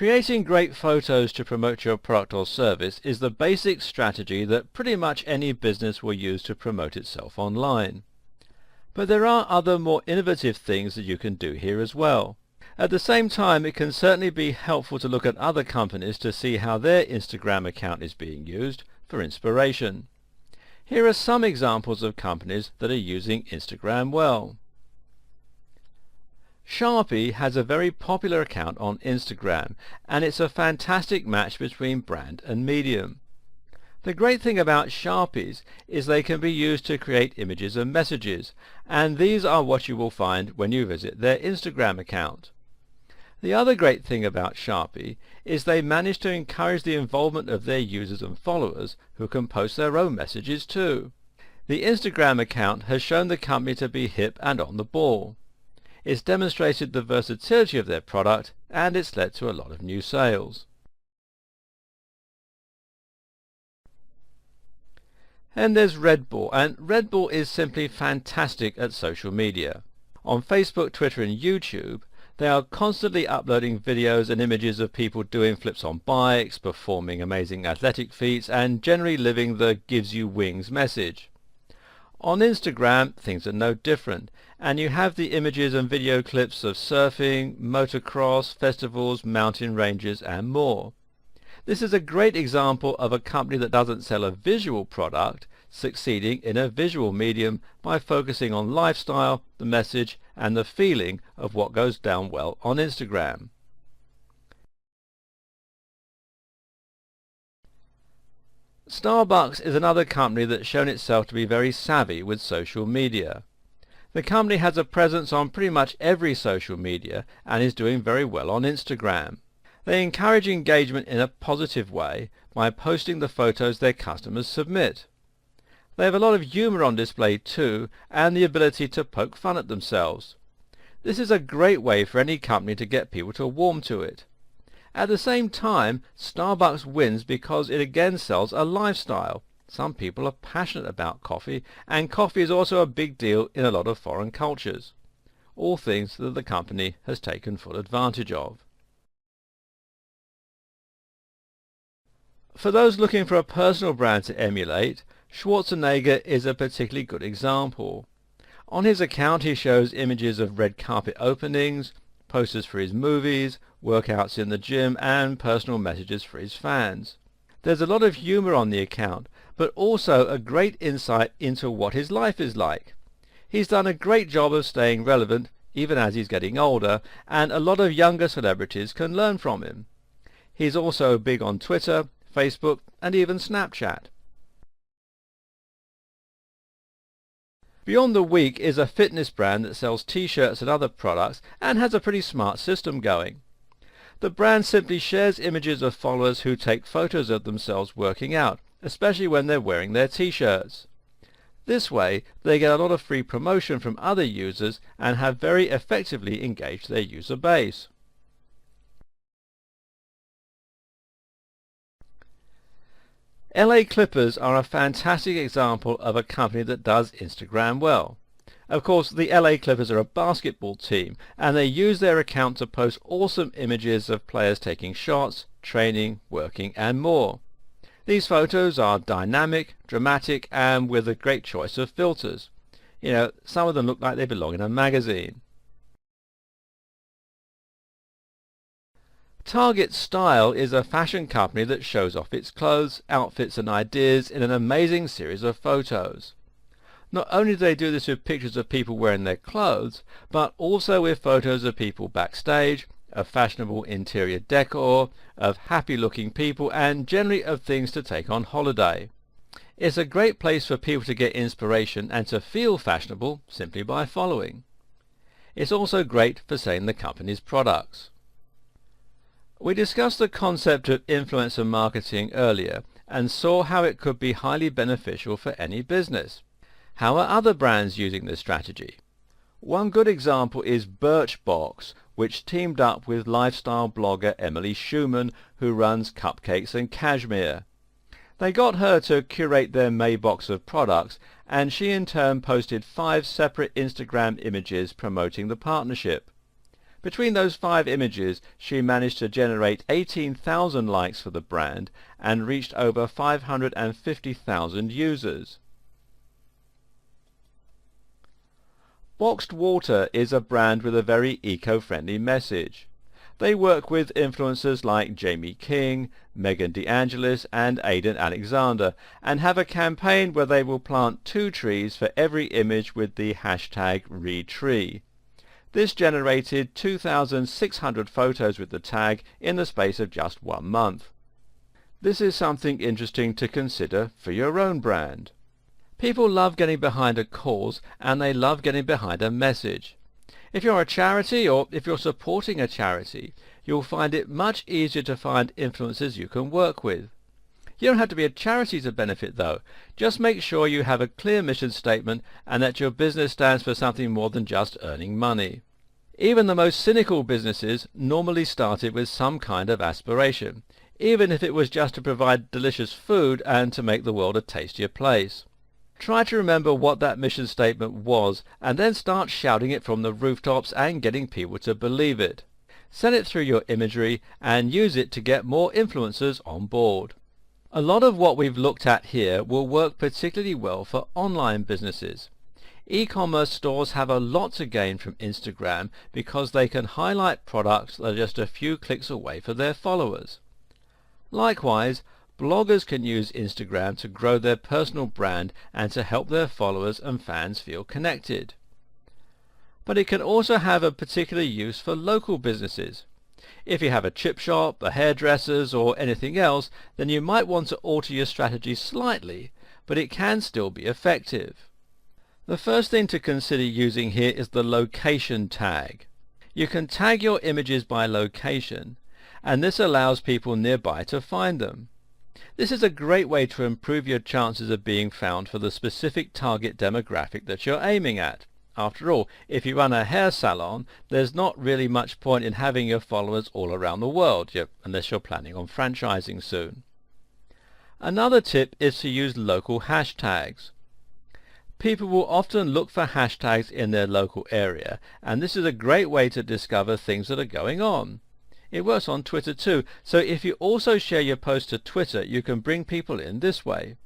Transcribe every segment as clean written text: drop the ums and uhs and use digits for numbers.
Creating great photos to promote your product or service is the basic strategy that pretty much any business will use to promote itself online. But there are other more innovative things that you can do here as well. At the same time, it can certainly be helpful to look at other companies to see how their Instagram account is being used for inspiration. Here are some examples of companies that are using Instagram well. Sharpie has a very popular account on Instagram, and it's a fantastic match between brand and medium. The great thing about Sharpies is they can be used to create images and messages, and these are what you will find when you visit their Instagram account. The other great thing about Sharpie is they manage to encourage the involvement of their users and followers who can post their own messages too. The Instagram account has shown the company to be hip and on the ball. It's demonstrated the versatility of their product, and it's led to a lot of new sales. And there's Red Bull, and Red Bull is simply fantastic at social media. On Facebook, Twitter and YouTube, they are constantly uploading videos and images of people doing flips on bikes, performing amazing athletic feats, and generally living the gives you wings message. On Instagram, things are no different, and you have the images and video clips of surfing, motocross, festivals, mountain ranges, and more. This is a great example of a company that doesn't sell a visual product, succeeding in a visual medium by focusing on lifestyle, the message, and the feeling of what goes down well on Instagram. Starbucks is another company that's shown itself to be very savvy with social media. The company has a presence on pretty much every social media and is doing very well on Instagram. They encourage engagement in a positive way by posting the photos their customers submit. They have a lot of humour on display too, and the ability to poke fun at themselves. This is a great way for any company to get people to warm to it. At the same time, Starbucks wins because it again sells a lifestyle. Some people are passionate about coffee, and coffee is also a big deal in a lot of foreign cultures. All things that the company has taken full advantage of. For those looking for a personal brand to emulate, Schwarzenegger is a particularly good example. On his account he shows images of red carpet openings, posters for his movies, workouts in the gym, and personal messages for his fans. There's a lot of humour on the account, but also a great insight into what his life is like. He's done a great job of staying relevant even as he's getting older, and a lot of younger celebrities can learn from him. He's also big on Twitter, Facebook, and even Snapchat. Beyond the Week is a fitness brand that sells t-shirts and other products and has a pretty smart system going. The brand simply shares images of followers who take photos of themselves working out, especially when they're wearing their t-shirts. This way, they get a lot of free promotion from other users and have very effectively engaged their user base. LA Clippers are a fantastic example of a company that does Instagram well. Of course, the LA Clippers are a basketball team, and they use their account to post awesome images of players taking shots, training, working, and more. These photos are dynamic, dramatic, and with a great choice of filters. Some of them look like they belong in a magazine. Target Style is a fashion company that shows off its clothes, outfits and ideas in an amazing series of photos. Not only do they do this with pictures of people wearing their clothes, but also with photos of people backstage, of fashionable interior decor, of happy-looking people, and generally of things to take on holiday. It's a great place for people to get inspiration and to feel fashionable simply by following. It's also great for selling the company's products. We discussed the concept of influencer marketing earlier and saw how it could be highly beneficial for any business. How are other brands using this strategy? One good example is Birchbox, which teamed up with lifestyle blogger Emily Schumann, who runs Cupcakes and Cashmere. They got her to curate their May box of products, and she in turn posted 5 separate Instagram images promoting the partnership. Between those 5 images, she managed to generate 18,000 likes for the brand and reached over 550,000 users. Boxed Water is a brand with a very eco-friendly message. They work with influencers like Jamie King, Megan DeAngelis and Aidan Alexander, and have a campaign where they will plant 2 trees for every image with the hashtag #ReTree. This generated 2,600 photos with the tag in the space of just 1 month. This is something interesting to consider for your own brand. People love getting behind a cause, and they love getting behind a message. If you're a charity, or if you're supporting a charity, you'll find it much easier to find influencers you can work with. You don't have to be a charity to benefit though. Just make sure you have a clear mission statement and that your business stands for something more than just earning money. Even the most cynical businesses normally started with some kind of aspiration, even if it was just to provide delicious food and to make the world a tastier place. Try to remember what that mission statement was and then start shouting it from the rooftops and getting people to believe it. Send it through your imagery and use it to get more influencers on board. A lot of what we've looked at here will work particularly well for online businesses. E-commerce stores have a lot to gain from Instagram because they can highlight products that are just a few clicks away for their followers. Likewise, bloggers can use Instagram to grow their personal brand and to help their followers and fans feel connected. But it can also have a particular use for local businesses. If you have a chip shop, a hairdresser's or anything else, then you might want to alter your strategy slightly, but it can still be effective. The first thing to consider using here is the location tag. You can tag your images by location, and this allows people nearby to find them. This is a great way to improve your chances of being found for the specific target demographic that you're aiming at. After all, if you run a hair salon, there's not really much point in having your followers all around the world, unless you're planning on franchising soon. Another tip is to use local hashtags. People will often look for hashtags in their local area, and this is a great way to discover things that are going on. It works on Twitter too, so if you also share your post to Twitter, you can bring people in this way.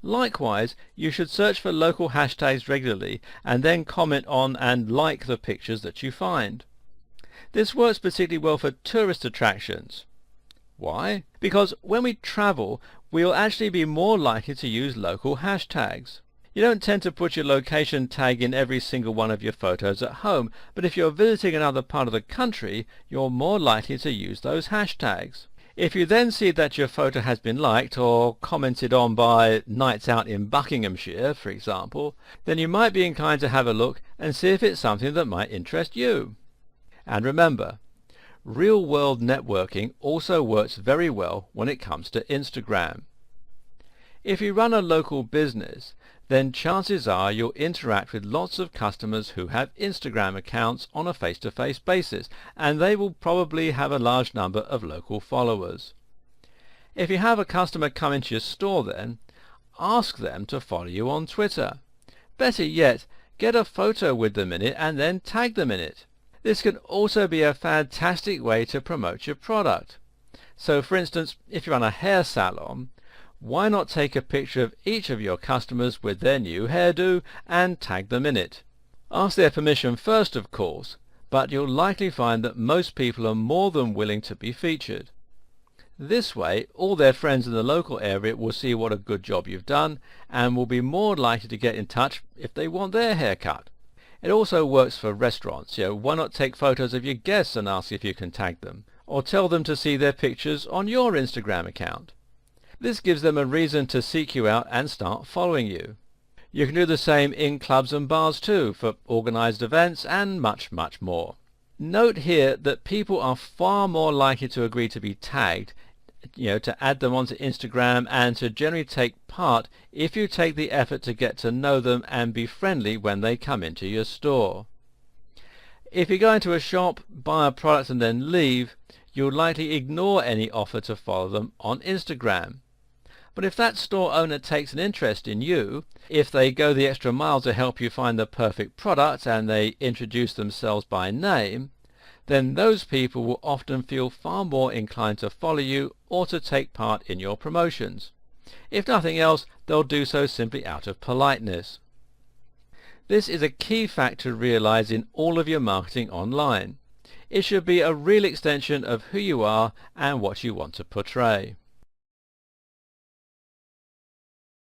Likewise, you should search for local hashtags regularly and then comment on and like the pictures that you find. This works particularly well for tourist attractions. Why? Because when we travel, we'll actually be more likely to use local hashtags. You don't tend to put your location tag in every single one of your photos at home, but if you're visiting another part of the country, you're more likely to use those hashtags. If you then see that your photo has been liked or commented on by Nights Out in Buckinghamshire, for example, then you might be inclined to have a look and see if it's something that might interest you. And remember, real-world networking also works very well when it comes to Instagram. If you run a local business, then chances are you'll interact with lots of customers who have Instagram accounts on a face-to-face basis, and they will probably have a large number of local followers. If you have a customer come into your store then, ask them to follow you on Twitter. Better yet, get a photo with them in it and then tag them in it. This can also be a fantastic way to promote your product. So for instance, if you run a hair salon, why not take a picture of each of your customers with their new hairdo and tag them in it? Ask their permission first, of course, but you'll likely find that most people are more than willing to be featured. This way, all their friends in the local area will see what a good job you've done and will be more likely to get in touch if they want their hair cut. It also works for restaurants. Why not take photos of your guests and ask if you can tag them, or tell them to see their pictures on your Instagram account. This gives them a reason to seek you out and start following you. You can do the same in clubs and bars too, for organized events and much, much more. Note here that people are far more likely to agree to be tagged, to add them onto Instagram and to generally take part if you take the effort to get to know them and be friendly when they come into your store. If you go into a shop, buy a product and then leave, you'll likely ignore any offer to follow them on Instagram. But if that store owner takes an interest in you, if they go the extra mile to help you find the perfect product and they introduce themselves by name, then those people will often feel far more inclined to follow you or to take part in your promotions. If nothing else, they'll do so simply out of politeness. This is a key fact to realize in all of your marketing online. It should be a real extension of who you are and what you want to portray.